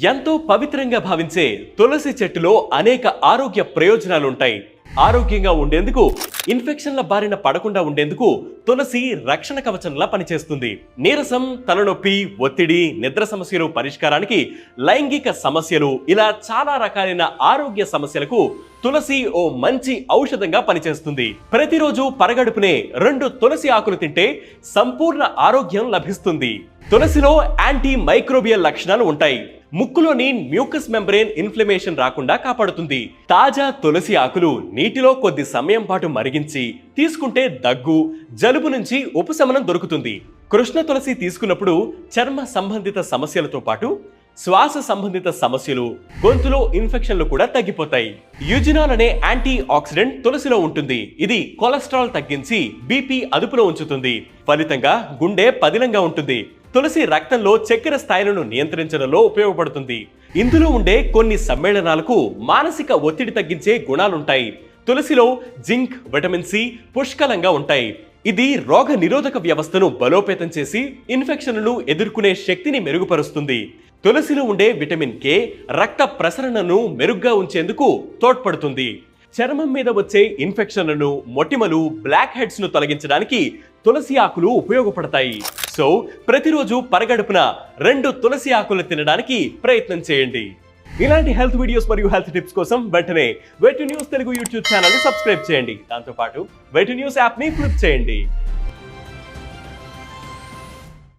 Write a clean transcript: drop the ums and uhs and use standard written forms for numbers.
ఎంతో పవిత్రంగా భావించే తులసి చెట్టులో అనేక ఆరోగ్య ప్రయోజనాలు ఉంటాయి. ఆరోగ్యంగా ఉండేందుకు, ఇన్ఫెక్షన్ల బారిన పడకుండా ఉండేందుకు తులసి రక్షణ కవచంలా పనిచేస్తుంది. నీరసం, తలనొప్పి, ఒత్తిడి, నిద్ర సమస్యలు పరిష్కారానికి, లైంగిక సమస్యలు, ఇలా చాలా రకాలైన ఆరోగ్య సమస్యలకు తులసి ఓ మంచి ఔషధంగా పనిచేస్తుంది. ప్రతిరోజు పరగడుపునే 2 తులసి ఆకులు తింటే సంపూర్ణ ఆరోగ్యం లభిస్తుంది. తులసిలో యాంటీ మైక్రోబియల్ లక్షణాలు ఉంటాయి. ముక్కులోని మ్యూకస్ మెంబ్రేన్ ఇన్ఫ్లమేషన్ రాకుండా కాపాడుతుంది. తాజా తులసి ఆకులు నీటిలో కొద్ది సమయం పాటు మరిగించి తీసుకుంటే దగ్గు, జలుబు నుంచి ఉపశమనం దొరుకుతుంది. కృష్ణ తులసి తీసుకున్నప్పుడు చర్మ సంబంధిత సమస్యలతో పాటు శ్వాస సంబంధిత సమస్యలు, గొంతులో ఇన్ఫెక్షన్లు కూడా తగ్గిపోతాయి. యూజినాల్ అనే యాంటీ ఆక్సిడెంట్ తులసిలో ఉంటుంది. ఇది కొలెస్ట్రాల్ తగ్గించి బీపీ అదుపులో ఉంచుతుంది. ఫలితంగా గుండె పదిలంగా ఉంటుంది. తులసి రక్తంలో చక్కెర స్థాయిలను నియంత్రించడంలో ఉపయోగపడుతుంది. ఇందులో ఉండే కొన్ని సమ్మేళనాలకు మానసిక ఒత్తిడి తగ్గించే గుణాలుంటాయి. తులసిలో జింక్, విటమిన్ సి పుష్కలంగా ఉంటాయి. ఇది రోగ నిరోధక వ్యవస్థను బలోపేతం చేసి ఇన్ఫెక్షన్లను ఎదుర్కొనే శక్తిని మెరుగుపరుస్తుంది. తులసిలో ఉండే విటమిన్ కే రక్త ప్రసరణను మెరుగ్గా ఉంచేందుకు తోడ్పడుతుంది. చర్మం మీద వచ్చే ఇన్ఫెక్షన్లను, మొటిమలు, బ్లాక్ హెడ్స్ ను తొలగించడానికి తులసి ఆకులు ఉపయోగపడతాయి. సో ప్రతిరోజు పరగడుపున 2 తులసి ఆకులు తినడానికి ప్రయత్నం చేయండి. ఇలాంటి హెల్త్ వీడియోస్ మరియు హెల్త్ టిప్స్ కోసం వెంటనే వే2న్యూస్ తెలుగు యూట్యూబ్ ఛానల్ ని సబ్స్క్రైబ్ చేయండి. దాంతోపాటు వే2న్యూస్ యాప్ ని క్లిక్ చేయండి.